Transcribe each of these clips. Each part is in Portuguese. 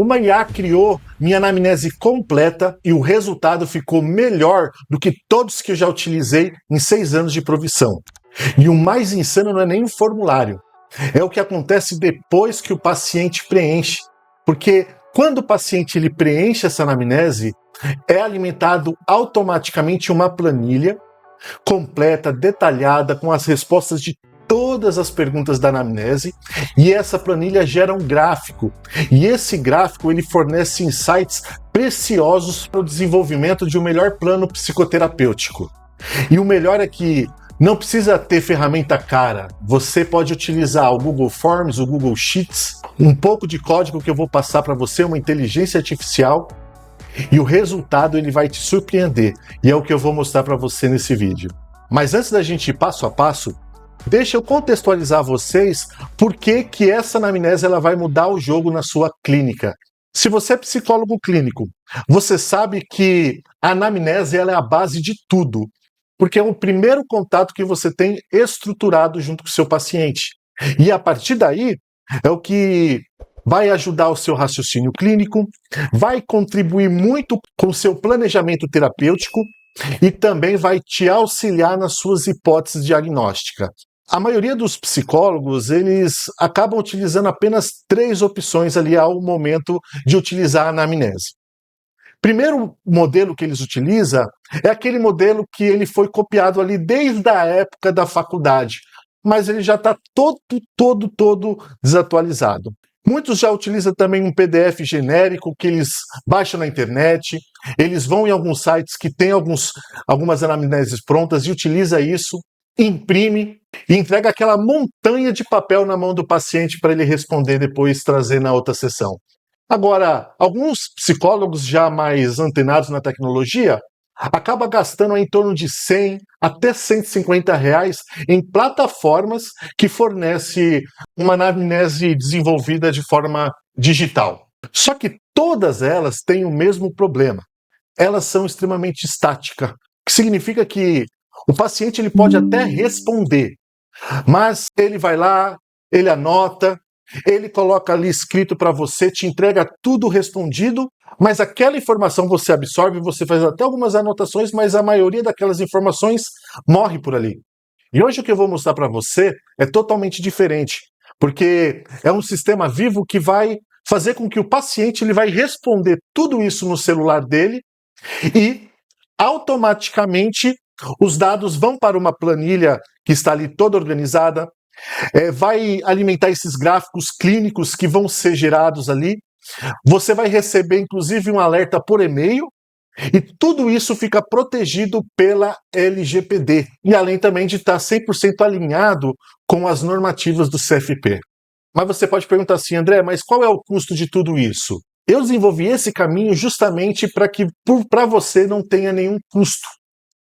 Uma IA criou minha anamnese completa e o resultado ficou melhor do que todos que eu já utilizei em 6 anos de profissão. E o mais insano não é nem o formulário, é o que acontece depois que o paciente preenche. Porque quando o paciente ele preenche essa anamnese, é alimentado automaticamente uma planilha completa, detalhada, com as respostas de todas as perguntas da anamnese, e essa planilha gera um gráfico. E esse gráfico ele fornece insights preciosos para o desenvolvimento de um melhor plano psicoterapêutico. E o melhor é que não precisa ter ferramenta cara. Você pode utilizar o Google Forms, o Google Sheets, um pouco de código que eu vou passar para você, uma inteligência artificial, e o resultado ele vai te surpreender. E é o que eu vou mostrar para você nesse vídeo. Mas antes da gente ir passo a passo, deixa eu contextualizar vocês por que essa anamnese ela vai mudar o jogo na sua clínica. Se você é psicólogo clínico, você sabe que a anamnese ela é a base de tudo, porque é o primeiro contato que você tem estruturado junto com o seu paciente. E a partir daí é o que vai ajudar o seu raciocínio clínico, vai contribuir muito com o seu planejamento terapêutico e também vai te auxiliar nas suas hipóteses diagnósticas. A maioria dos psicólogos, eles acabam utilizando apenas 3 opções ali ao momento de utilizar a anamnese. Primeiro modelo que eles utilizam é aquele modelo que ele foi copiado ali desde a época da faculdade, mas ele já está todo desatualizado. Muitos já utilizam também um PDF genérico que eles baixam na internet, eles vão em alguns sites que tem algumas anamneses prontas e utiliza isso, imprime e entrega aquela montanha de papel na mão do paciente para ele responder depois, trazer na outra sessão. Agora, alguns psicólogos já mais antenados na tecnologia acabam gastando em torno de 100 até 150 reais em plataformas que fornecem uma anamnese desenvolvida de forma digital. Só que todas elas têm o mesmo problema. Elas são extremamente estáticas, que significa que o paciente ele pode até responder, mas ele vai lá, ele anota, ele coloca ali escrito para você, te entrega tudo respondido, mas aquela informação você absorve, você faz até algumas anotações, mas a maioria daquelas informações morre por ali. E hoje o que eu vou mostrar para você é totalmente diferente, porque é um sistema vivo que vai fazer com que o paciente ele vai responder tudo isso no celular dele e automaticamente os dados vão para uma planilha que está ali toda organizada, vai alimentar esses gráficos clínicos que vão ser gerados ali. Você vai receber, inclusive, um alerta por e-mail e tudo isso fica protegido pela LGPD. E além também de estar 100% alinhado com as normativas do CFP. Mas você pode perguntar assim, André, mas qual é o custo de tudo isso? Eu desenvolvi esse caminho justamente para que para você não tenha nenhum custo.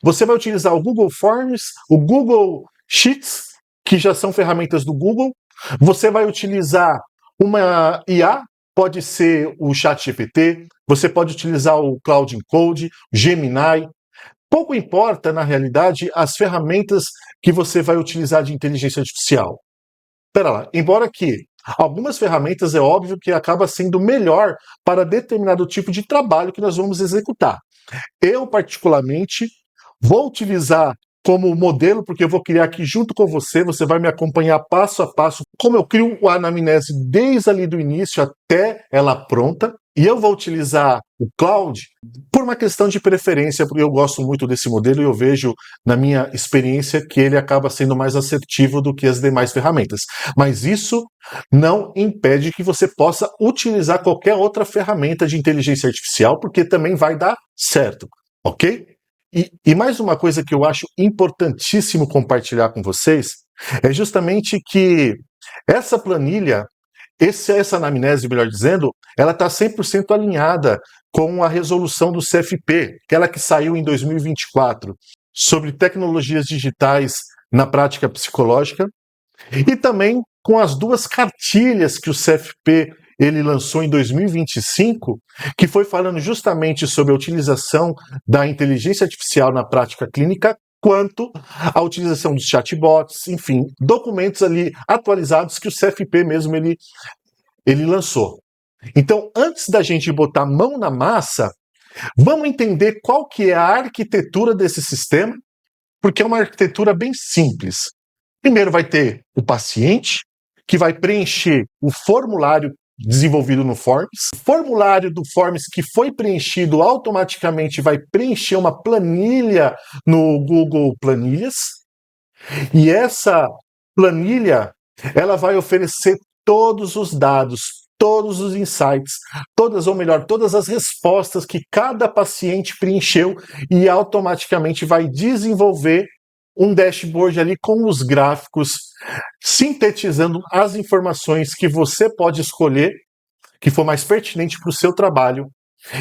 Você vai utilizar o Google Forms, o Google Sheets, que já são ferramentas do Google. Você vai utilizar uma IA, pode ser o ChatGPT, você pode utilizar o Cloud Encode, Gemini. Pouco importa, na realidade, as ferramentas que você vai utilizar de inteligência artificial. Espera lá, embora que algumas ferramentas é óbvio que acaba sendo melhor para determinado tipo de trabalho que nós vamos executar. Eu, particularmente, vou utilizar como modelo, porque eu vou criar aqui junto com você, você vai me acompanhar passo a passo, como eu crio a anamnese desde ali do início até ela pronta, e eu vou utilizar o Cloud por uma questão de preferência, porque eu gosto muito desse modelo e eu vejo na minha experiência que ele acaba sendo mais assertivo do que as demais ferramentas. Mas isso não impede que você possa utilizar qualquer outra ferramenta de inteligência artificial, porque também vai dar certo, ok? E mais uma coisa que eu acho importantíssimo compartilhar com vocês é justamente que essa planilha, essa anamnese, melhor dizendo, ela está 100% alinhada com a resolução do CFP, aquela que saiu em 2024, sobre tecnologias digitais na prática psicológica, e também com as 2 cartilhas que o CFP ele lançou em 2025, que foi falando justamente sobre a utilização da inteligência artificial na prática clínica, quanto a utilização dos chatbots, enfim, documentos ali atualizados que o CFP mesmo ele lançou. Então, antes da gente botar a mão na massa, vamos entender qual que é a arquitetura desse sistema, porque é uma arquitetura bem simples. Primeiro vai ter o paciente, que vai preencher o formulário desenvolvido no Forms. O formulário do Forms que foi preenchido automaticamente vai preencher uma planilha no Google Planilhas. E essa planilha, ela vai oferecer todos os dados, todos os insights, todas as respostas que cada paciente preencheu e automaticamente vai desenvolver um dashboard ali com os gráficos, sintetizando as informações que você pode escolher, que for mais pertinente para o seu trabalho.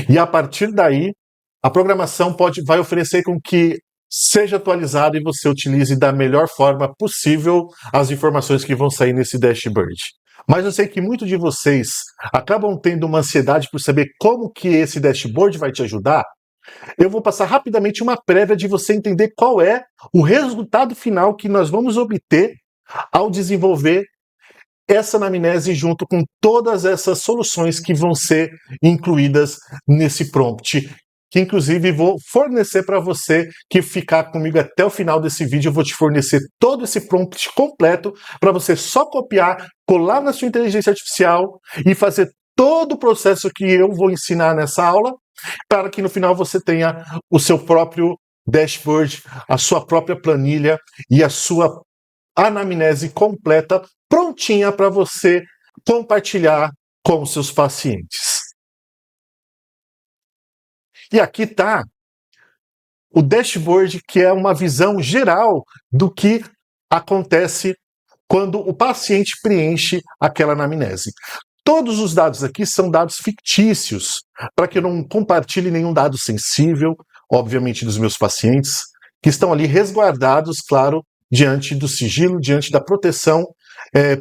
E a partir daí, a programação vai oferecer com que seja atualizado e você utilize da melhor forma possível as informações que vão sair nesse dashboard. Mas eu sei que muitos de vocês acabam tendo uma ansiedade por saber como que esse dashboard vai te ajudar. Eu vou passar rapidamente uma prévia de você entender qual é o resultado final que nós vamos obter ao desenvolver essa anamnese junto com todas essas soluções que vão ser incluídas nesse prompt, que inclusive vou fornecer para você que ficar comigo até o final desse vídeo. Eu vou te fornecer todo esse prompt completo para você só copiar, colar na sua inteligência artificial e fazer todo o processo que eu vou ensinar nessa aula, para que no final você tenha o seu próprio dashboard, a sua própria planilha e a sua anamnese completa, prontinha para você compartilhar com os seus pacientes. E aqui está o dashboard, que é uma visão geral do que acontece quando o paciente preenche aquela anamnese. Todos os dados aqui são dados fictícios, para que eu não compartilhe nenhum dado sensível, obviamente dos meus pacientes, que estão ali resguardados, claro, diante do sigilo, diante da proteção,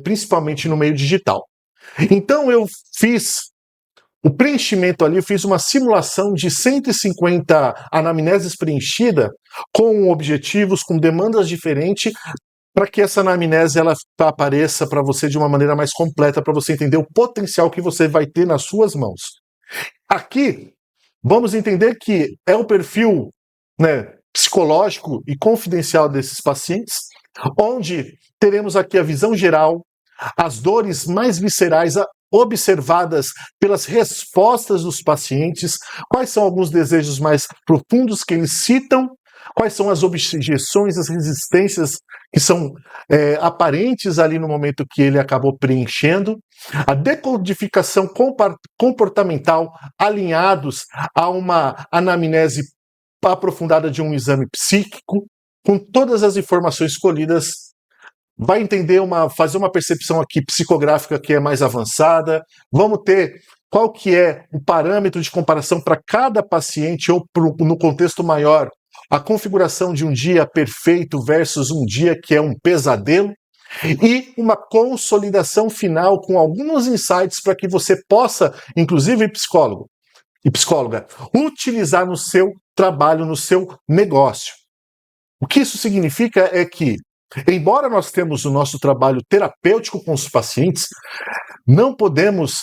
principalmente no meio digital. Então eu fiz o preenchimento ali, eu fiz uma simulação de 150 anamneses preenchidas com objetivos, com demandas diferentes, para que essa anamnese ela apareça para você de uma maneira mais completa, para você entender o potencial que você vai ter nas suas mãos. Aqui, vamos entender que é o perfil, psicológico e confidencial desses pacientes, onde teremos aqui a visão geral, as dores mais viscerais observadas pelas respostas dos pacientes, quais são alguns desejos mais profundos que eles citam, quais são as objeções, as resistências que são aparentes ali no momento que ele acabou preenchendo, a decodificação comportamental alinhados a uma anamnese aprofundada de um exame psíquico, com todas as informações colhidas, vai entender fazer uma percepção aqui psicográfica que é mais avançada, vamos ter qual que é o parâmetro de comparação para cada paciente ou no contexto maior, a configuração de um dia perfeito versus um dia que é um pesadelo, e uma consolidação final com alguns insights para que você possa, inclusive psicólogo e psicóloga, utilizar no seu trabalho, no seu negócio. O que isso significa é que, embora nós temos o nosso trabalho terapêutico com os pacientes, não podemos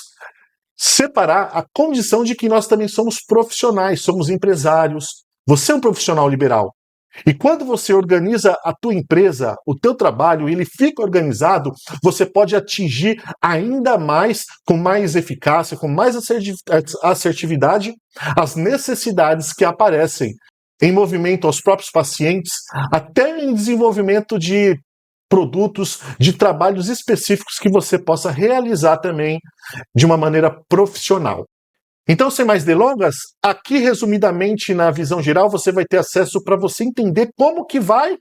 separar a condição de que nós também somos profissionais, somos empresários. Você é um profissional liberal. E quando você organiza a tua empresa, o teu trabalho, ele fica organizado, você pode atingir ainda mais, com mais eficácia, com mais assertividade, as necessidades que aparecem em movimento aos próprios pacientes, até em desenvolvimento de produtos, de trabalhos específicos que você possa realizar também de uma maneira profissional. Então, sem mais delongas, aqui resumidamente na visão geral você vai ter acesso para você entender como que vai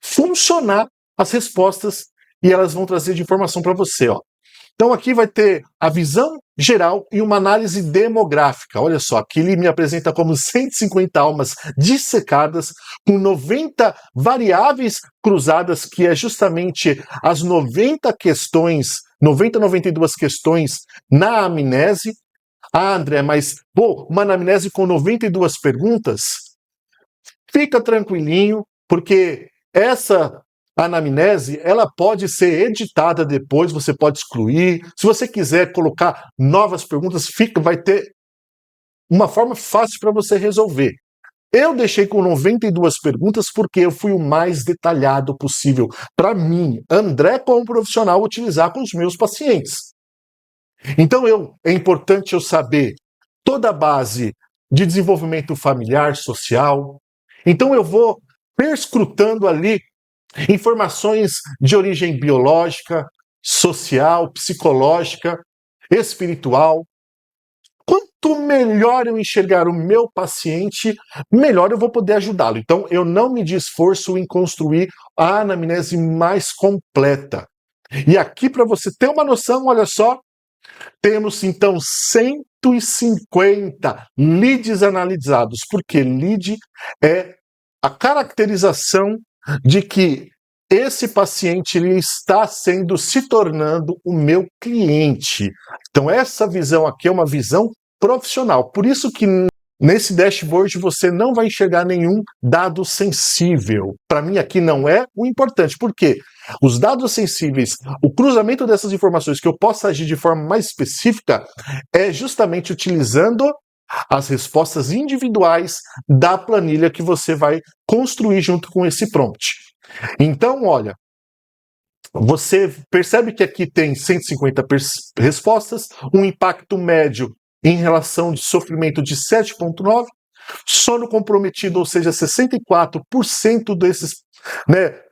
funcionar as respostas e elas vão trazer de informação para você, ó. Então aqui vai ter a visão geral e uma análise demográfica. Olha só, aqui ele me apresenta como 150 almas dissecadas com 90 variáveis cruzadas, que é justamente as 90 questões, 92 questões na amnese. Ah, André, mas uma anamnese com 92 perguntas? Fica tranquilinho, porque essa a anamnese, ela pode ser editada depois, você pode excluir. Se você quiser colocar novas perguntas, vai ter uma forma fácil para você resolver. Eu deixei com 92 perguntas porque eu fui o mais detalhado possível para mim, André, como profissional, utilizar com os meus pacientes. Então é importante eu saber toda a base de desenvolvimento familiar, social. Então eu vou perscrutando ali informações de origem biológica, social, psicológica, espiritual. Quanto melhor eu enxergar o meu paciente, melhor eu vou poder ajudá-lo. Então, eu não me esforço em construir a anamnese mais completa. E aqui, para você ter uma noção, olha só, temos então 150 leads analisados, porque lead é a caracterização de que esse paciente ele está se tornando o meu cliente. Então essa visão aqui é uma visão profissional. Por isso que nesse dashboard você não vai enxergar nenhum dado sensível. Para mim aqui não é o importante. Por quê? Os dados sensíveis, o cruzamento dessas informações que eu possa agir de forma mais específica é justamente utilizando as respostas individuais da planilha que você vai construir junto com esse prompt. Então, olha, você percebe que aqui tem 150 respostas, um impacto médio em relação de sofrimento de 7,9, sono comprometido, ou seja, 64% desses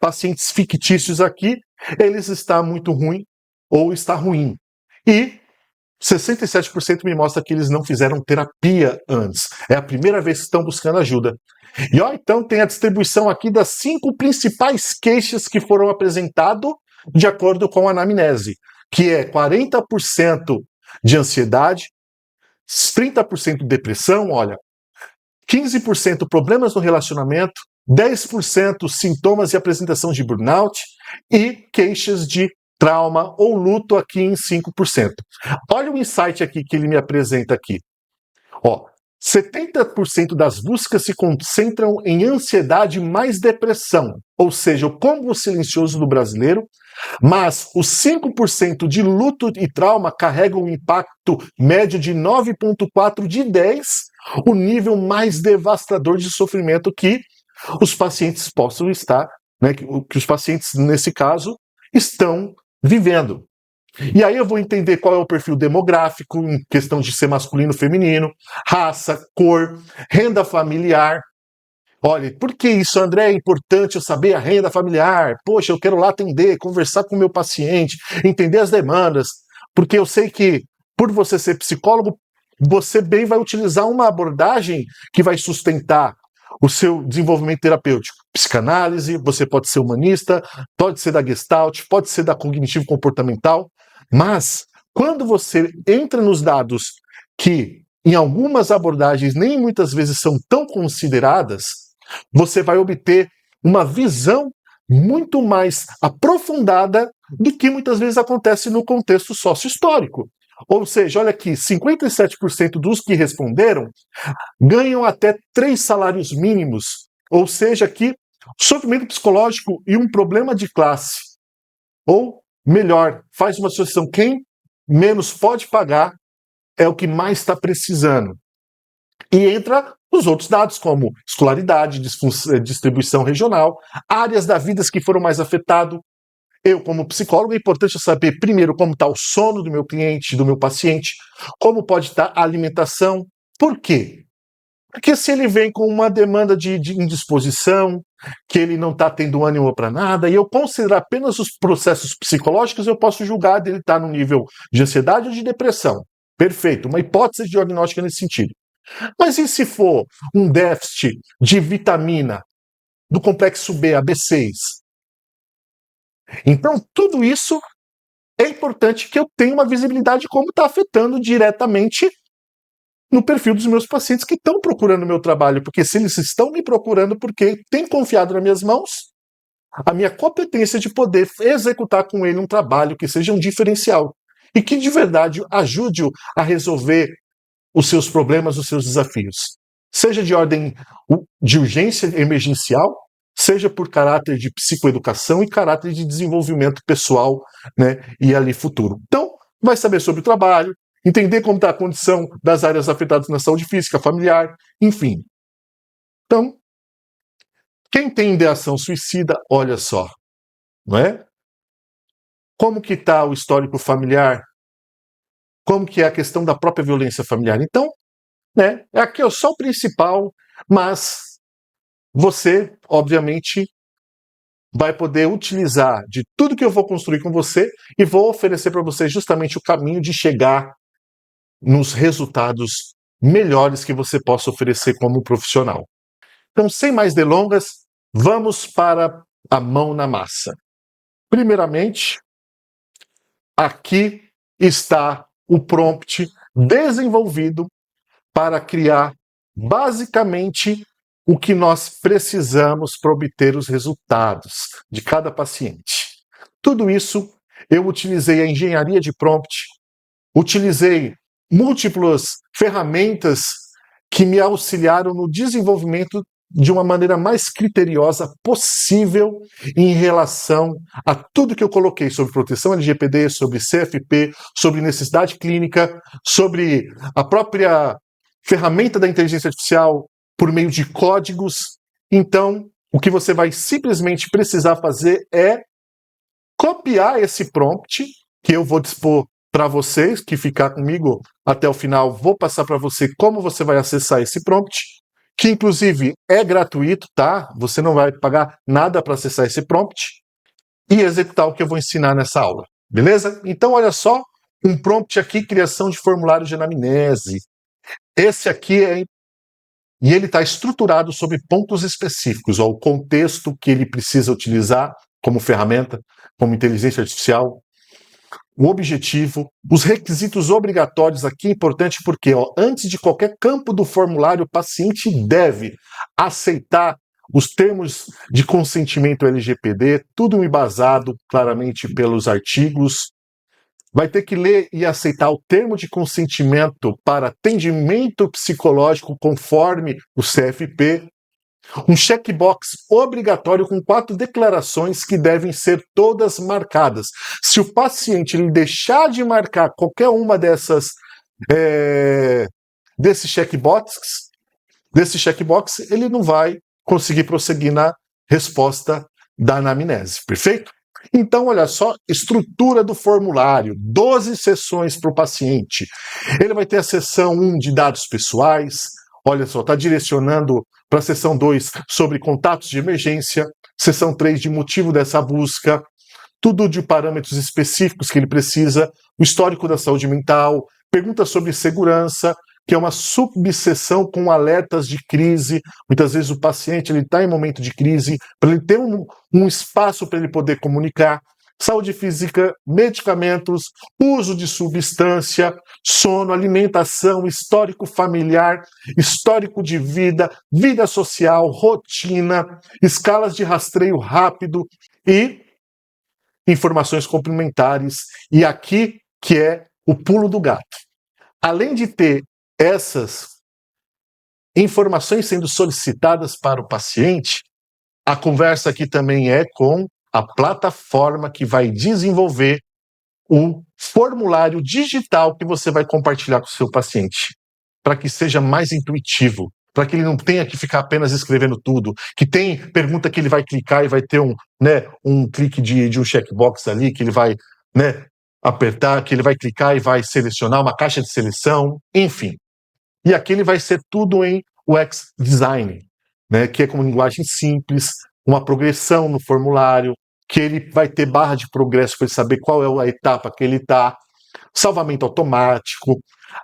pacientes fictícios aqui, eles estão muito ruim ou está ruim. E 67% me mostra que eles não fizeram terapia antes. É a primeira vez que estão buscando ajuda. E ó, então tem a distribuição aqui das 5 principais queixas que foram apresentadas de acordo com a anamnese, que é 40% de ansiedade, 30% de depressão, olha, 15% problemas no relacionamento, 10% sintomas e apresentação de burnout e queixas de trauma ou luto aqui em 5%. Olha o insight aqui que ele me apresenta aqui. Ó, 70% das buscas se concentram em ansiedade mais depressão, ou seja, o combo silencioso do brasileiro, mas os 5% de luto e trauma carregam um impacto médio de 9,4 de 10, o nível mais devastador de sofrimento que os pacientes possam estar, que os pacientes, nesse caso, estão vivendo. E aí eu vou entender qual é o perfil demográfico, em questão de ser masculino, feminino, raça, cor, renda familiar. Olha, por que isso, André? É importante eu saber a renda familiar. Poxa, eu quero lá atender, conversar com o meu paciente, entender as demandas, porque eu sei que, por você ser psicólogo, você bem vai utilizar uma abordagem que vai sustentar o seu desenvolvimento terapêutico. Psicanálise, você pode ser humanista, pode ser da Gestalt, pode ser da cognitivo-comportamental, mas quando você entra nos dados que em algumas abordagens nem muitas vezes são tão consideradas, você vai obter uma visão muito mais aprofundada do que muitas vezes acontece no contexto sócio-histórico. Ou seja, olha aqui, 57% dos que responderam ganham até 3 salários mínimos, ou seja, aqui, sofrimento psicológico e um problema de classe. Ou, melhor, faz uma associação, quem menos pode pagar é o que mais está precisando. E entra os outros dados, como escolaridade, distribuição regional, áreas da vida que foram mais afetadas. Eu, como psicólogo, é importante eu saber, primeiro, como está o sono do meu cliente, do meu paciente, como pode estar a alimentação. Por quê? Porque se ele vem com uma demanda de indisposição, que ele não está tendo ânimo para nada, e eu considerar apenas os processos psicológicos, eu posso julgar dele estar no nível de ansiedade ou de depressão. Perfeito, uma hipótese diagnóstica nesse sentido. Mas e se for um déficit de vitamina do complexo B, a B6? Então, tudo isso é importante que eu tenha uma visibilidade de como está afetando diretamente no perfil dos meus pacientes que estão procurando o meu trabalho, porque se eles estão me procurando porque têm confiado nas minhas mãos, a minha competência de poder executar com ele um trabalho que seja um diferencial e que de verdade ajude-o a resolver os seus problemas, os seus desafios. Seja de ordem de urgência emergencial, seja por caráter de psicoeducação e caráter de desenvolvimento pessoal, né, e ali futuro. Então, vai saber sobre o trabalho, entender como está a condição das áreas afetadas na saúde física, familiar, enfim. Então, quem tem ideação suicida, olha só, não é? Como que está o histórico familiar? Como que é a questão da própria violência familiar? Então, né, aqui é só o principal, mas você, obviamente, vai poder utilizar de tudo que eu vou construir com você e vou oferecer para você justamente o caminho de chegar nos resultados melhores que você possa oferecer como profissional. Então, sem mais delongas, vamos para a mão na massa. Primeiramente, aqui está o prompt desenvolvido para criar basicamente o que nós precisamos para obter os resultados de cada paciente. Tudo isso eu utilizei a engenharia de prompt, utilizei múltiplas ferramentas que me auxiliaram no desenvolvimento de uma maneira mais criteriosa possível em relação a tudo que eu coloquei sobre proteção LGPD, sobre CFP, sobre necessidade clínica, sobre a própria ferramenta da inteligência artificial por meio de códigos. Então, o que você vai simplesmente precisar fazer é copiar esse prompt que eu vou dispor para vocês, que ficar comigo até o final, vou passar para você como você vai acessar esse prompt, que inclusive é gratuito, tá? Você não vai pagar nada para acessar esse prompt e executar o que eu vou ensinar nessa aula, beleza? Então, olha só, um prompt aqui, criação de formulário de anamnese. Esse aqui e ele está estruturado sobre pontos específicos, ó, o contexto que ele precisa utilizar como ferramenta, como inteligência artificial, o objetivo, os requisitos obrigatórios aqui é importante porque, ó, antes de qualquer campo do formulário, o paciente deve aceitar os termos de consentimento LGPD, tudo embasado claramente pelos artigos. Vai ter que ler e aceitar o termo de consentimento para atendimento psicológico conforme o CFP. Um checkbox obrigatório com 4 declarações que devem ser todas marcadas. Se o paciente ele deixar de marcar qualquer uma desses checkboxes, ele não vai conseguir prosseguir na resposta da anamnese, perfeito? Então, olha só, estrutura do formulário, 12 sessões para o paciente. Ele vai ter a sessão 1 de dados pessoais, olha só, está direcionando para a sessão 2 sobre contatos de emergência, sessão 3 de motivo dessa busca, tudo de parâmetros específicos que ele precisa, o histórico da saúde mental, perguntas sobre segurança, que é uma subseção com alertas de crise. Muitas vezes o paciente está em momento de crise, para ele ter um espaço para ele poder comunicar. Saúde física, medicamentos, uso de substância, sono, alimentação, histórico familiar, histórico de vida, vida social, rotina, escalas de rastreio rápido e informações complementares. E aqui que é o pulo do gato. Além de ter essas informações sendo solicitadas para o paciente, a conversa aqui também é com a plataforma que vai desenvolver o formulário digital que você vai compartilhar com o seu paciente, para que seja mais intuitivo, para que ele não tenha que ficar apenas escrevendo tudo, que tem pergunta que ele vai clicar e vai ter um clique de um checkbox ali, que ele vai apertar, que ele vai clicar e vai selecionar uma caixa de seleção, enfim. E aqui ele vai ser tudo em UX Design, que é com linguagem simples, uma progressão no formulário, que ele vai ter barra de progresso para ele saber qual é a etapa que ele está, salvamento automático,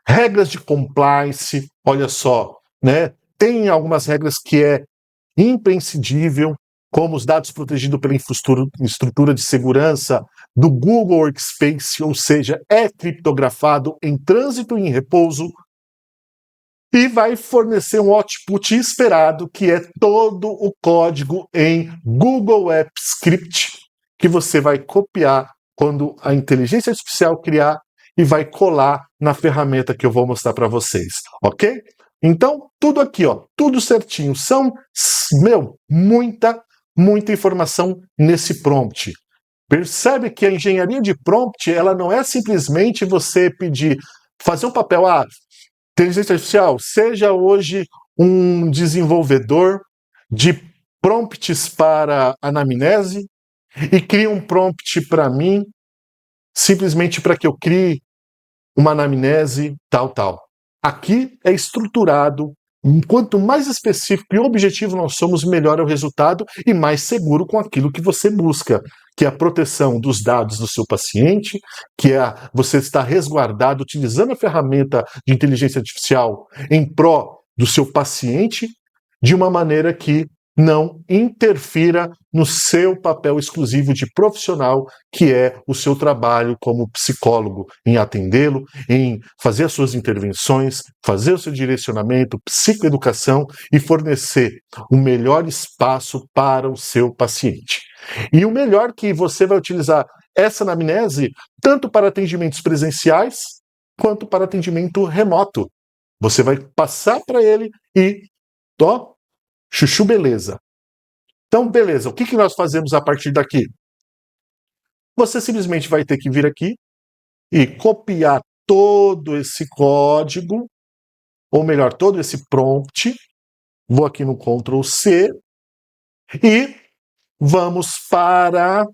regras de compliance, olha só, tem algumas regras que é imprescindível, como os dados protegidos pela infraestrutura de segurança do Google Workspace, ou seja, é criptografado em trânsito e em repouso, e vai fornecer um output esperado, que é todo o código em Google Apps Script, que você vai copiar quando a inteligência artificial criar e vai colar na ferramenta que eu vou mostrar para vocês, ok? Então, tudo aqui, ó, tudo certinho. São, muita muita informação nesse prompt. Percebe que a engenharia de prompt, ela não é simplesmente você pedir, fazer um papel, inteligência artificial, seja hoje um desenvolvedor de prompts para anamnese e cria um prompt para mim, simplesmente para que eu crie uma anamnese, tal. Aqui é estruturado. Quanto mais específico e objetivo nós somos, melhor é o resultado e mais seguro com aquilo que você busca, que é a proteção dos dados do seu paciente, que é você estar resguardado utilizando a ferramenta de inteligência artificial em pró do seu paciente, de uma maneira que não interfira no seu papel exclusivo de profissional, que é o seu trabalho como psicólogo, em atendê-lo, em fazer as suas intervenções, fazer o seu direcionamento, psicoeducação e fornecer o melhor espaço para o seu paciente. E o melhor que você vai utilizar essa anamnese tanto para atendimentos presenciais quanto para atendimento remoto. Você vai passar para ele e, chuchu beleza. Então, beleza, o que nós fazemos a partir daqui? Você simplesmente vai ter que vir aqui e copiar todo esse código, ou melhor, todo esse prompt. Vou aqui no Ctrl C e vamos para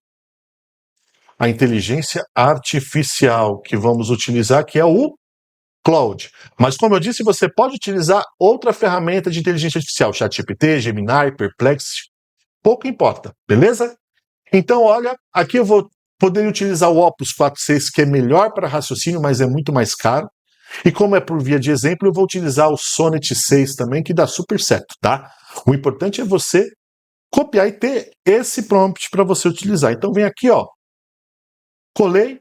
a inteligência artificial que vamos utilizar, que é o Claude. Mas, como eu disse, você pode utilizar outra ferramenta de inteligência artificial, ChatGPT, Gemini, Perplexity, pouco importa, beleza? Então, olha, aqui eu vou poder utilizar o Opus 4.6, que é melhor para raciocínio, mas é muito mais caro. E como é por via de exemplo, eu vou utilizar o Sonnet 6 também, que dá super certo, tá? O importante é você copiar e ter esse prompt para você utilizar. Então, vem aqui, colei,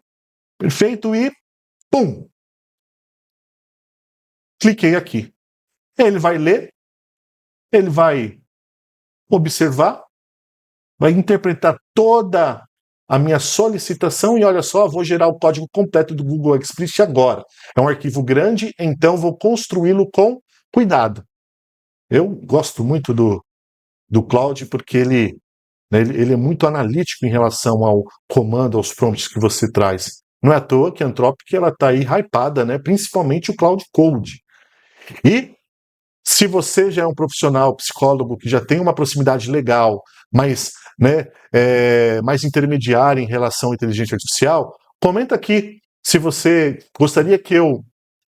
perfeito, e pum! Cliquei aqui. Ele vai ler, ele vai observar, vai interpretar toda a minha solicitação e olha só, vou gerar o código completo do Google Explicit agora. É um arquivo grande, então vou construí-lo com cuidado. Eu gosto muito do Claude porque ele é muito analítico em relação ao comando, aos prompts que você traz. Não é à toa que a Anthropic está aí hypada, né? Principalmente o Cloud Code. E se você já é um profissional, psicólogo, que já tem uma proximidade legal, mas mais intermediária em relação à inteligência artificial, comenta aqui se você gostaria que eu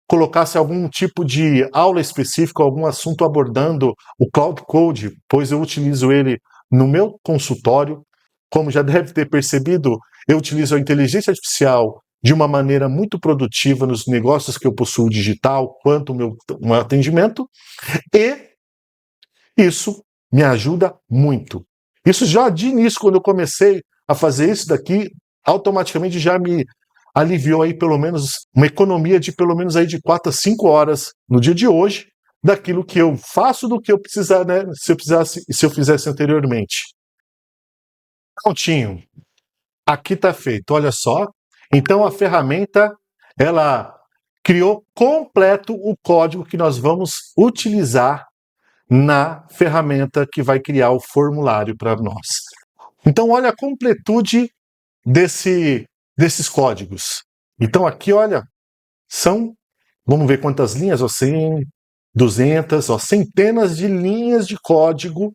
colocasse algum tipo de aula específica, algum assunto abordando o Cloud Code, pois eu utilizo ele no meu consultório. Como já deve ter percebido, eu utilizo a inteligência artificial de uma maneira muito produtiva nos negócios que eu possuo digital, quanto o meu atendimento, e isso me ajuda muito. Isso já de início, quando eu comecei a fazer isso daqui, automaticamente já me aliviou aí pelo menos uma economia de pelo menos aí de 4 a 5 horas no dia de hoje, daquilo que eu faço do que eu precisar, né, se eu fizesse anteriormente. Prontinho. Aqui está feito, olha só. Então a ferramenta, ela criou completo o código que nós vamos utilizar na ferramenta que vai criar o formulário para nós. Então olha a completude desses códigos. Então aqui, olha, vamos ver quantas linhas, 100, 200, centenas de linhas de código,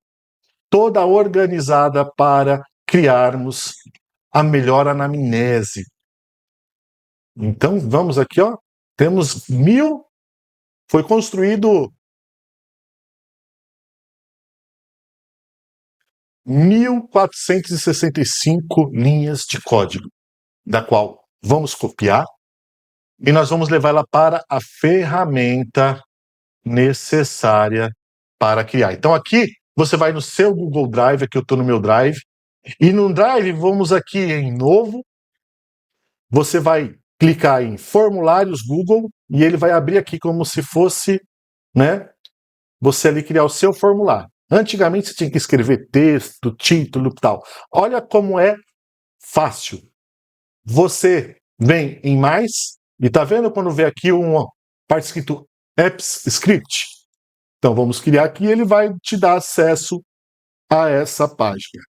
toda organizada para criarmos a melhor anamnese. Então, vamos aqui, temos 1000, foi construído 1465 linhas de código, da qual vamos copiar e nós vamos levá-la para a ferramenta necessária para criar. Então aqui você vai no seu Google Drive, aqui eu estou no meu Drive, e no Drive vamos aqui em Novo, você vai clicar em Formulários Google e ele vai abrir aqui como se fosse, você ali criar o seu formulário. Antigamente você tinha que escrever texto, título e tal. Olha como é fácil. Você vem em mais e tá vendo quando vê aqui uma parte escrito Apps Script? Então vamos criar aqui e ele vai te dar acesso a essa página.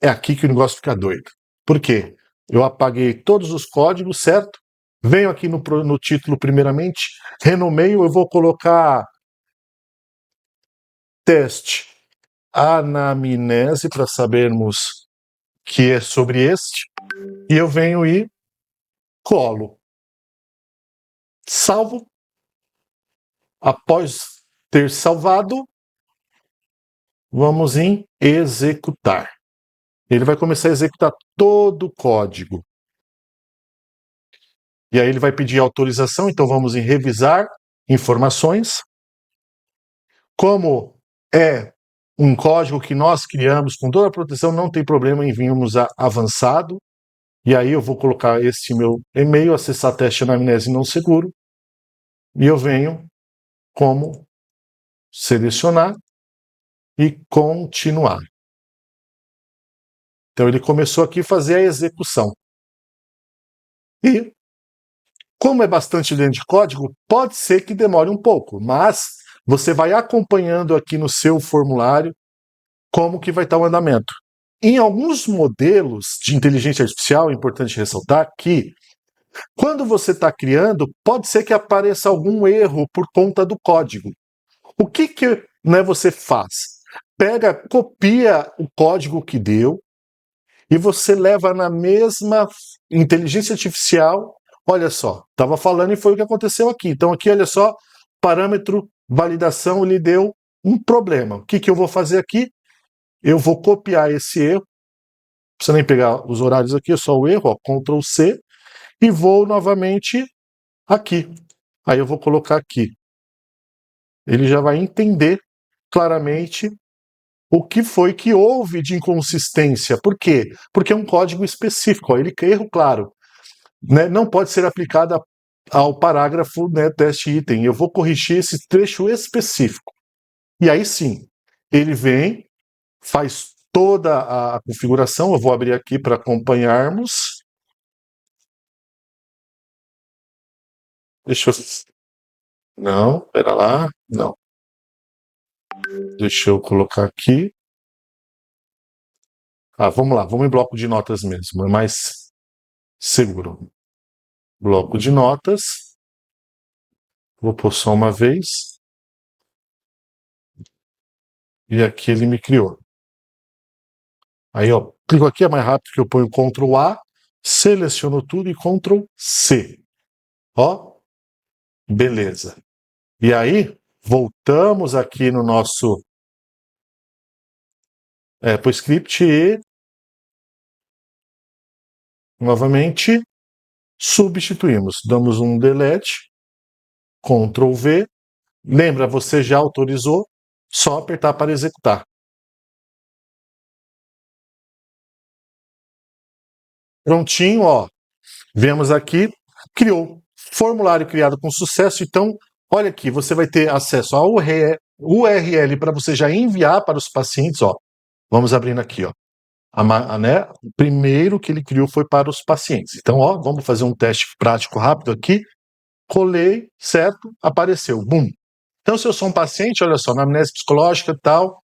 É aqui que o negócio fica doido. Por quê? Eu apaguei todos os códigos, certo? Venho aqui no título primeiramente, renomeio, eu vou colocar teste anamnese para sabermos que é sobre este, e eu venho e colo. Salvo. Após ter salvado, vamos em executar. Ele vai começar a executar todo o código. E aí ele vai pedir autorização, então vamos em revisar informações. Como é um código que nós criamos com toda a proteção, não tem problema em virmos a avançado. E aí eu vou colocar esse meu e-mail, acessar teste anamnese não seguro, e eu venho como selecionar e continuar. Então ele começou aqui a fazer a execução. E, como é bastante linha de código, pode ser que demore um pouco, mas você vai acompanhando aqui no seu formulário como que vai estar o andamento. Em alguns modelos de inteligência artificial, é importante ressaltar que, quando você está criando, pode ser que apareça algum erro por conta do código. O que você faz? Pega, copia o código que deu e você leva na mesma inteligência artificial. Olha só, estava falando e foi o que aconteceu aqui. Então aqui, olha só, parâmetro validação, ele deu um problema. O que eu vou fazer aqui? Eu vou copiar esse erro, não precisa nem pegar os horários aqui, é só o erro, ó, Ctrl C, e vou novamente aqui. Aí eu vou colocar aqui. Ele já vai entender claramente o que foi que houve de inconsistência. Por quê? Porque é um código específico. Ó, ele erro claro, né, não pode ser aplicado ao parágrafo, né, teste item. Eu vou corrigir esse trecho específico. E aí sim, ele vem, faz toda a configuração. Eu vou abrir aqui para acompanharmos. Deixa eu... Não, pera lá. Não. Deixa eu colocar aqui. Vamos lá, vamos em bloco de notas mesmo, é mais seguro. Bloco de notas. Vou pôr só uma vez. E aqui ele me criou. Aí, ó, clico aqui, é mais rápido que eu ponho Ctrl A, seleciono tudo e Ctrl C. Ó, beleza. E aí, voltamos aqui no nosso pro script e novamente substituímos. Damos um delete, Ctrl V. Lembra, você já autorizou, só apertar para executar. Prontinho, ó. Vemos aqui, criou. Formulário criado com sucesso. Então, olha aqui, você vai ter acesso ao URL para você já enviar para os pacientes, ó. Vamos abrindo aqui, ó. Né? O primeiro que ele criou foi para os pacientes. Então, ó, vamos fazer um teste prático rápido aqui. Colei, certo? Apareceu, bum. Então, se eu sou um paciente, olha só, anamnese psicológica, tal,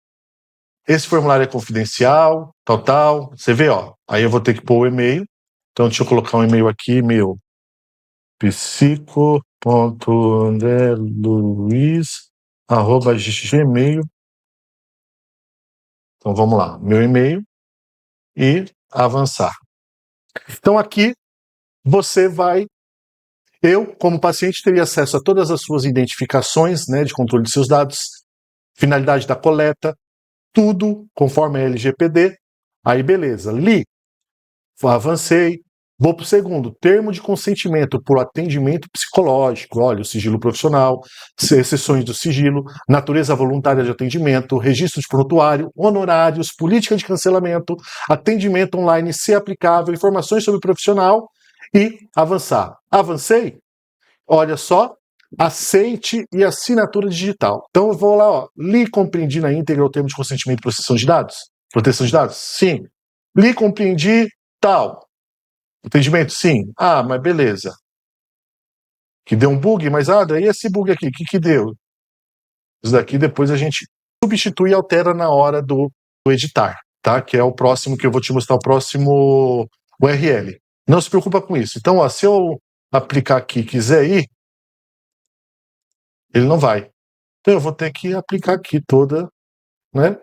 esse formulário é confidencial, tal. Você vê, ó. Aí eu vou ter que pôr o e-mail. Então, deixa eu colocar um e-mail aqui, meu psico.andreluiz@gmail. Então vamos lá, meu e-mail e avançar. Então aqui você vai, eu como paciente teria acesso a todas as suas identificações, né, de controle de seus dados, finalidade da coleta, tudo conforme a LGPD. Aí beleza, li, avancei. Vou para o segundo, termo de consentimento por atendimento psicológico. Olha, o sigilo profissional, exceções do sigilo, natureza voluntária de atendimento, registro de prontuário, honorários, política de cancelamento, atendimento online, se aplicável, informações sobre o profissional e avançar. Avancei? Olha só, aceite e assinatura digital. Então eu vou lá, ó, li, compreendi na íntegra o termo de consentimento e proteção de dados? Proteção de dados? Sim. Li, compreendi, tal. Atendimento? Sim. Mas beleza. Que deu um bug, mas daí esse bug aqui, o que deu? Isso daqui depois a gente substitui e altera na hora do editar, tá? Que é o próximo que eu vou te mostrar, o próximo URL. Não se preocupa com isso. Então, ó, se eu aplicar aqui e quiser ir, ele não vai. Então, eu vou ter que aplicar aqui toda, né?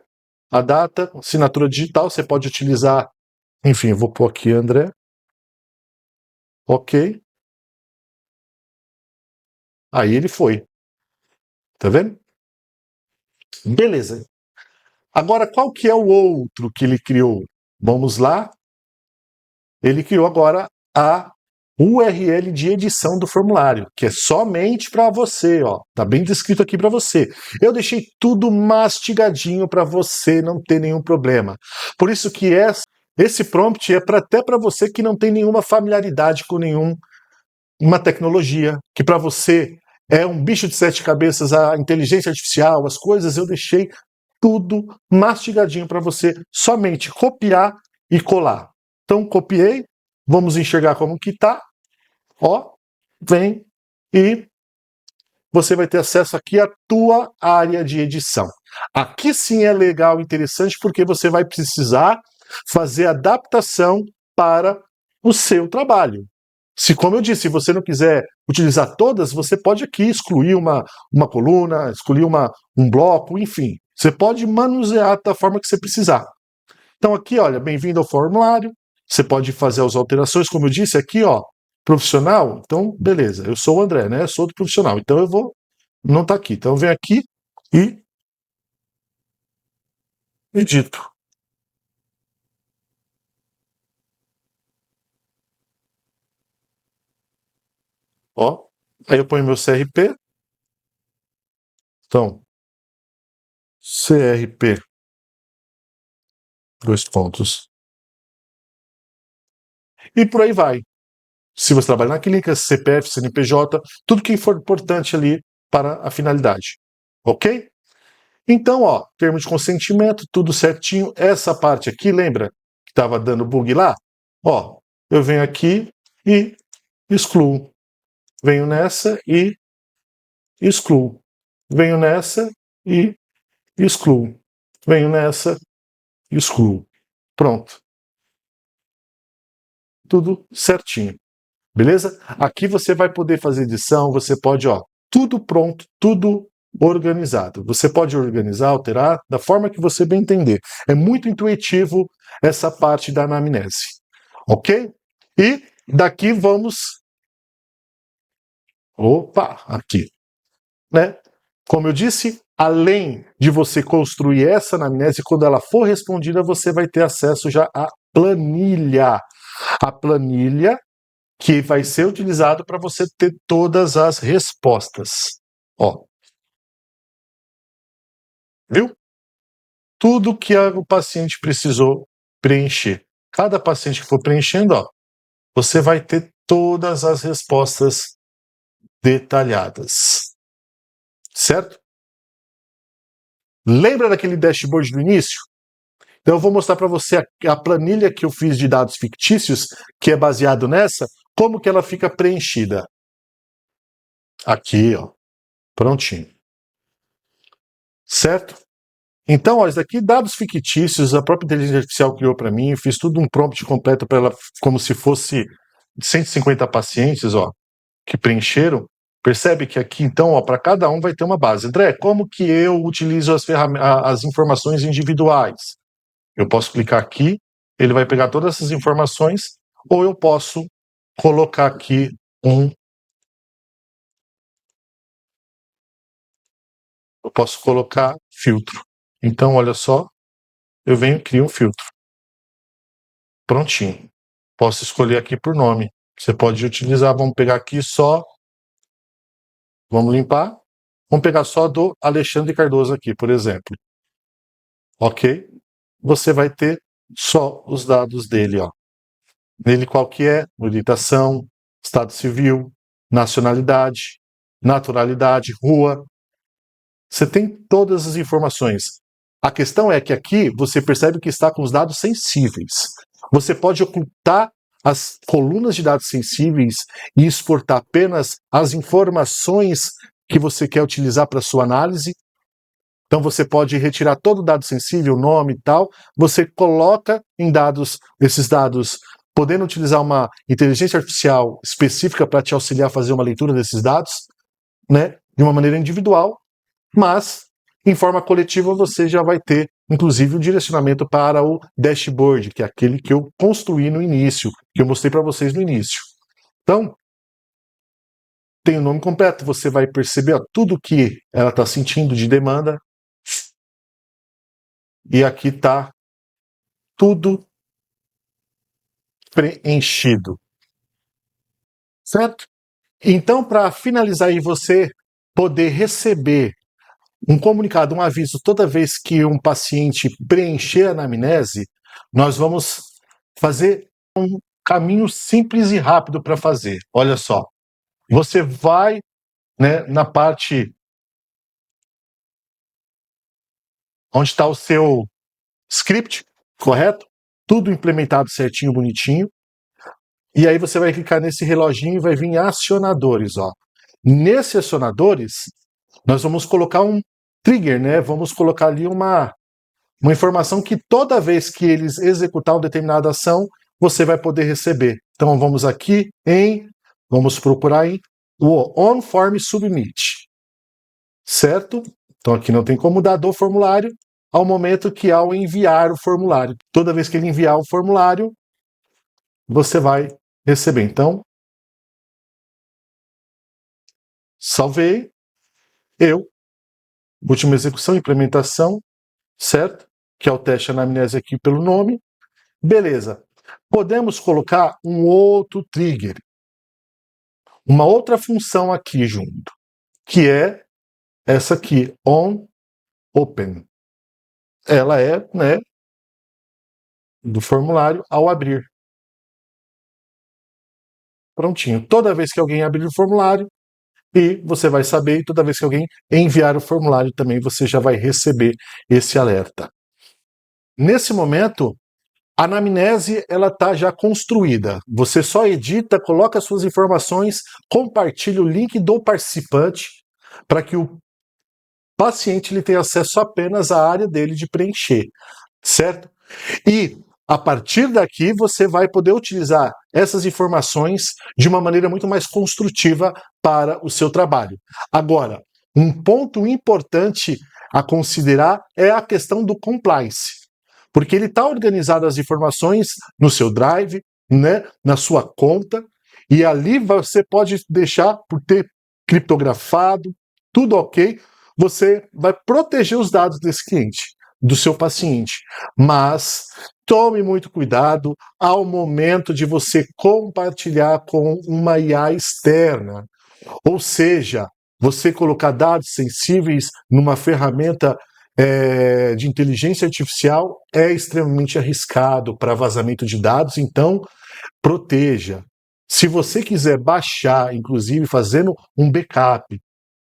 A data, assinatura digital, você pode utilizar, enfim, eu vou pôr aqui André. Ok. Aí ele foi. Tá vendo? Beleza. Agora, qual que é o outro que ele criou? Vamos lá. Ele criou agora a URL de edição do formulário, que é somente para você, ó. Tá bem descrito aqui para você. Eu deixei tudo mastigadinho para você não ter nenhum problema. Por isso que esse prompt é até para você que não tem nenhuma familiaridade com uma tecnologia, que para você é um bicho de sete cabeças, a inteligência artificial, as coisas, eu deixei tudo mastigadinho para você somente copiar e colar. Então, copiei, vamos enxergar como que tá, ó, vem e você vai ter acesso aqui à tua área de edição. Aqui sim é legal, interessante, porque você vai precisar fazer adaptação para o seu trabalho. Se, como eu disse, se você não quiser utilizar todas, você pode aqui excluir uma coluna, excluir um bloco, enfim. Você pode manusear da forma que você precisar. Então aqui, olha, bem-vindo ao formulário. Você pode fazer as alterações, como eu disse aqui, ó, profissional. Então, beleza, eu sou o André, né? Eu sou do profissional. Então eu vou, não tá aqui. Então eu venho aqui e edito. Ó, aí eu ponho meu CRP. Então, CRP, dois pontos. E por aí vai. Se você trabalha na clínica, CPF, CNPJ, tudo que for importante ali para a finalidade. Ok? Então, ó, termo de consentimento, tudo certinho. Essa parte aqui, lembra que estava dando bug lá? Ó, eu venho aqui e excluo. Venho nessa e excluo. Venho nessa e excluo. Venho nessa e excluo. Pronto. Tudo certinho. Beleza? Aqui você vai poder fazer edição, você pode, ó, tudo pronto, tudo organizado. Você pode organizar, alterar da forma que você bem entender. É muito intuitivo essa parte da anamnese. Ok? E daqui vamos. Opa, aqui. Né? Como eu disse, além de você construir essa anamnese, quando ela for respondida, você vai ter acesso já à planilha. A planilha que vai ser utilizado para você ter todas as respostas. Ó. Viu? Tudo que o paciente precisou preencher. Cada paciente que for preenchendo, ó, você vai ter todas as respostas detalhadas. Certo? Lembra daquele dashboard do início? Então eu vou mostrar para você a planilha que eu fiz de dados fictícios, que é baseado nessa, como que ela fica preenchida. Aqui, ó. Prontinho. Certo? Então, ó, isso daqui, dados fictícios, a própria inteligência artificial criou para mim, fiz tudo um prompt completo para ela, como se fosse 150 pacientes, ó, que preencheram. Percebe que aqui, então, para cada um vai ter uma base. André, como que eu utilizo as informações individuais? Eu posso clicar aqui, ele vai pegar todas essas informações, ou eu posso colocar aqui eu posso colocar filtro. Então, olha só, eu venho e crio um filtro. Prontinho. Posso escolher aqui por nome. Você pode utilizar, vamos pegar aqui só, vamos limpar, vamos pegar só do Alexandre Cardoso aqui, por exemplo. Ok? Você vai ter só os dados dele, ó. Nele qual que é? Habilitação, estado civil, nacionalidade, naturalidade, rua. Você tem todas as informações. A questão é que aqui você percebe que está com os dados sensíveis. Você pode ocultar as colunas de dados sensíveis e exportar apenas as informações que você quer utilizar para sua análise. Então você pode retirar todo o dado sensível, nome e tal, você coloca em dados, esses dados, podendo utilizar uma inteligência artificial específica para te auxiliar a fazer uma leitura desses dados, né, de uma maneira individual, mas em forma coletiva você já vai ter, inclusive, o direcionamento para o dashboard, que é aquele que eu construí no início, que eu mostrei para vocês no início. Então, tem o nome completo, você vai perceber tudo que ela está sentindo de demanda. E aqui está tudo preenchido. Certo? Então, para finalizar aí, você poder receber um comunicado, um aviso, toda vez que um paciente preencher a anamnese, nós vamos fazer um caminho simples e rápido para fazer. Olha só, você vai, né, na parte onde está o seu script, correto? Tudo implementado certinho, bonitinho. E aí você vai clicar nesse reloginho e vai vir acionadores, ó. Nesses acionadores, nós vamos colocar um trigger, né? Vamos colocar ali uma informação que toda vez que eles executar uma determinada ação, você vai poder receber. Então vamos aqui vamos procurar em o on-form submit, certo? Então aqui não tem como mudar do formulário ao momento que ao enviar o formulário. Toda vez que ele enviar o formulário, você vai receber. Então, salvei, última execução, implementação, certo? Que é o teste anamnese aqui pelo nome. Beleza. Podemos colocar um outro trigger, uma outra função aqui junto, que é essa aqui, on open. Ela é, né, do formulário ao abrir. Prontinho. Toda vez que alguém abrir o formulário, e você vai saber, e toda vez que alguém enviar o formulário também, você já vai receber esse alerta. Nesse momento, a anamnese ela está já construída. Você só edita, coloca suas informações, compartilha o link do participante para que o paciente ele tenha acesso apenas à área dele de preencher, certo? E a partir daqui você vai poder utilizar essas informações de uma maneira muito mais construtiva para o seu trabalho. Agora, um ponto importante a considerar é a questão do compliance. Porque ele está organizado as informações no seu drive, né, na sua conta, e ali você pode deixar por ter criptografado, tudo ok, você vai proteger os dados desse cliente, do seu paciente. Mas tome muito cuidado ao momento de você compartilhar com uma IA externa. Ou seja, você colocar dados sensíveis numa ferramenta de inteligência artificial é extremamente arriscado para vazamento de dados, então proteja. Se você quiser baixar, inclusive fazendo um backup,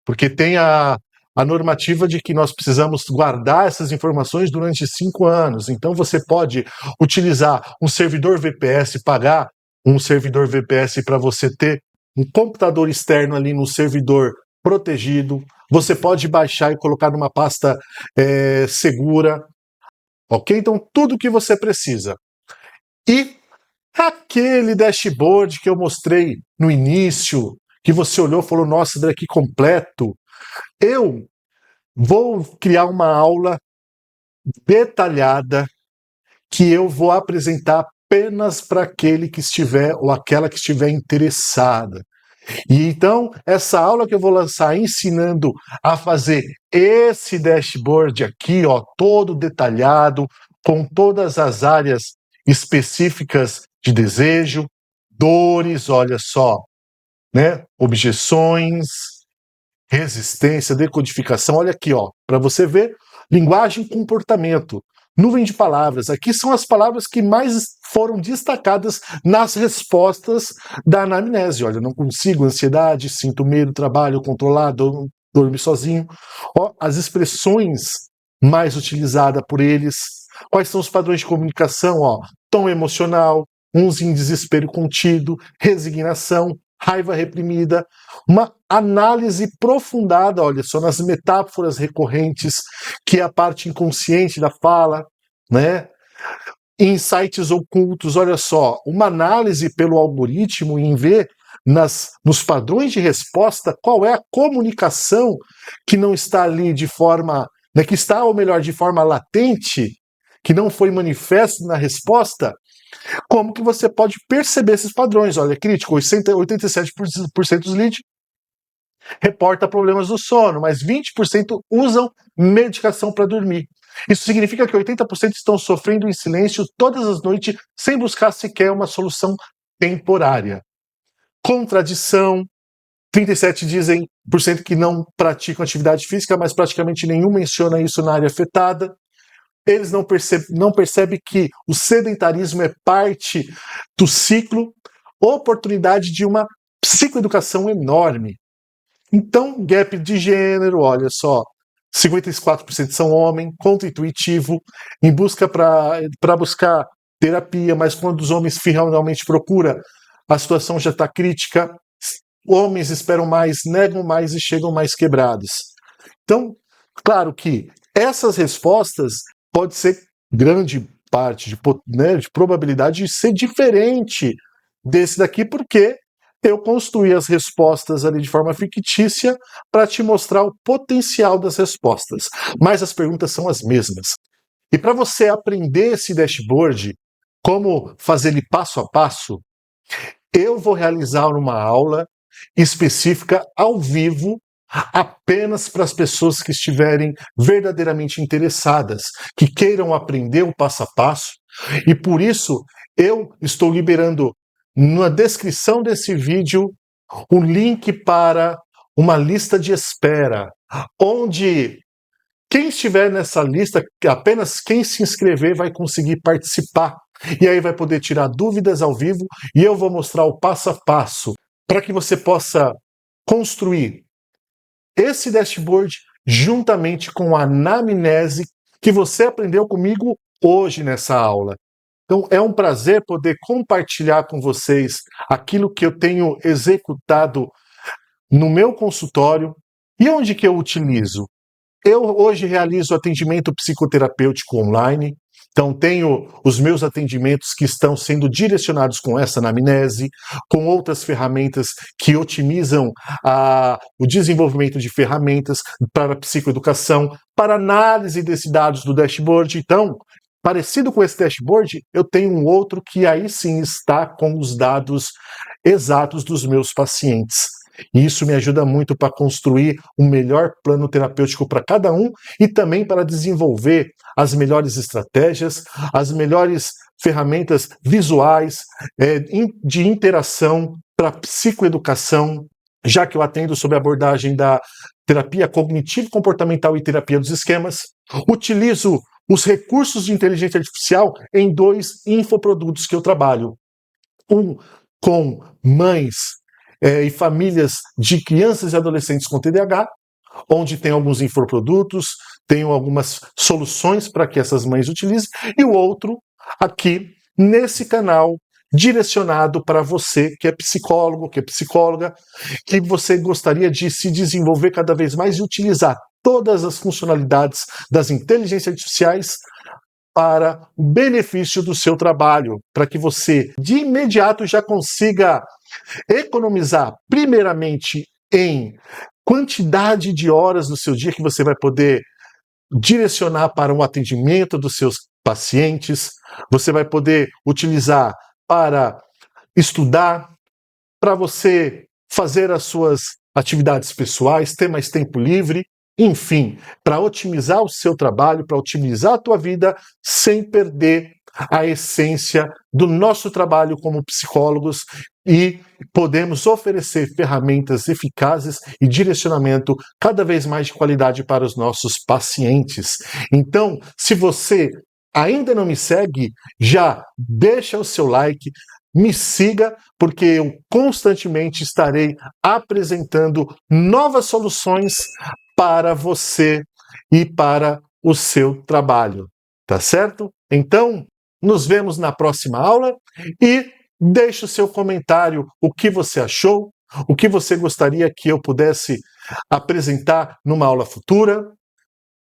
porque tem a normativa de que nós precisamos guardar essas informações durante 5 anos, então você pode utilizar um servidor VPS, pagar um servidor VPS para você ter um computador externo ali no servidor protegido. Você pode baixar e colocar numa pasta segura, ok? Então, tudo o que você precisa. E aquele dashboard que eu mostrei no início, que você olhou e falou, nossa, daqui completo, eu vou criar uma aula detalhada que eu vou apresentar apenas para aquele que estiver ou aquela que estiver interessada. E então, essa aula que eu vou lançar ensinando a fazer esse dashboard aqui, ó, todo detalhado, com todas as áreas específicas de desejo, dores, olha só, né? Objeções, resistência, decodificação, olha aqui, ó, para você ver, linguagem e comportamento. Nuvem de palavras. Aqui são as palavras que mais foram destacadas nas respostas da anamnese. Olha, não consigo, ansiedade, sinto medo, trabalho controlado, dormir sozinho. Ó, as expressões mais utilizadas por eles. Quais são os padrões de comunicação? Ó, tom emocional, uns em desespero contido, resignação, raiva reprimida, uma análise aprofundada, olha só, nas metáforas recorrentes, que é a parte inconsciente da fala, né? Insights ocultos, olha só, uma análise pelo algoritmo em ver nos padrões de resposta qual é a comunicação que não está ali de forma, né, que está, ou melhor, de forma latente, que não foi manifesta na resposta. Como que você pode perceber esses padrões? Olha, crítico, 87% dos leads reporta problemas do sono, mas 20% usam medicação para dormir. Isso significa que 80% estão sofrendo em silêncio todas as noites, sem buscar sequer uma solução temporária. Contradição, 37% dizem que não praticam atividade física, mas praticamente nenhum menciona isso na área afetada. Eles não percebem que o sedentarismo é parte do ciclo, oportunidade de uma psicoeducação enorme. Então, gap de gênero, olha só, 54% são homens, contra-intuitivo, em busca para buscar terapia, mas quando os homens finalmente procuram, a situação já está crítica, homens esperam mais, negam mais e chegam mais quebrados. Então, claro que essas respostas pode ser grande parte de probabilidade de ser diferente desse daqui, porque eu construí as respostas ali de forma fictícia para te mostrar o potencial das respostas. Mas as perguntas são as mesmas. E para você aprender esse dashboard, como fazer ele passo a passo, eu vou realizar uma aula específica ao vivo apenas para as pessoas que estiverem verdadeiramente interessadas, que queiram aprender o passo a passo. E por isso eu estou liberando na descrição desse vídeo o link para uma lista de espera, onde quem estiver nessa lista, apenas quem se inscrever vai conseguir participar. E aí vai poder tirar dúvidas ao vivo e eu vou mostrar o passo a passo para que você possa construir esse dashboard juntamente com a anamnese que você aprendeu comigo hoje nessa aula. Então, é um prazer poder compartilhar com vocês aquilo que eu tenho executado no meu consultório. E onde que eu utilizo? Eu hoje realizo atendimento psicoterapêutico online, então tenho os meus atendimentos que estão sendo direcionados com essa anamnese, com outras ferramentas que otimizam o desenvolvimento de ferramentas para psicoeducação, para análise desses dados do dashboard. Então, parecido com esse dashboard, eu tenho um outro que aí sim está com os dados exatos dos meus pacientes. E isso me ajuda muito para construir um melhor plano terapêutico para cada um e também para desenvolver as melhores estratégias, as melhores ferramentas visuais de interação para psicoeducação, já que eu atendo sob a abordagem da terapia cognitivo-comportamental e terapia dos esquemas. Utilizo os recursos de inteligência artificial em 2 infoprodutos que eu trabalho. Um com mães e famílias de crianças e adolescentes com TDAH, onde tem alguns infoprodutos, tem algumas soluções para que essas mães utilizem, e o outro aqui nesse canal direcionado para você que é psicólogo, que é psicóloga, que você gostaria de se desenvolver cada vez mais e utilizar todas as funcionalidades das inteligências artificiais para o benefício do seu trabalho, para que você de imediato já consiga economizar primeiramente em quantidade de horas do seu dia que você vai poder direcionar para o atendimento dos seus pacientes, você vai poder utilizar para estudar, para você fazer as suas atividades pessoais, ter mais tempo livre, enfim, para otimizar o seu trabalho, para otimizar a tua vida sem perder a essência do nosso trabalho como psicólogos e podemos oferecer ferramentas eficazes e direcionamento cada vez mais de qualidade para os nossos pacientes. Então, se você ainda não me segue, já deixa o seu like, me siga, porque eu constantemente estarei apresentando novas soluções para você e para o seu trabalho, tá certo? Então, nos vemos na próxima aula e Deixe o seu comentário, o que você achou, o que você gostaria que eu pudesse apresentar numa aula futura.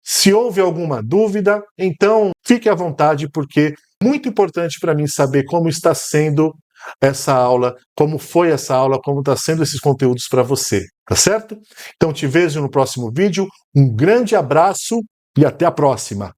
Se houve alguma dúvida, então fique à vontade, porque é muito importante para mim saber como está sendo essa aula, como foi essa aula, como está sendo esses conteúdos para você, tá certo? Então te vejo no próximo vídeo, um grande abraço e até a próxima!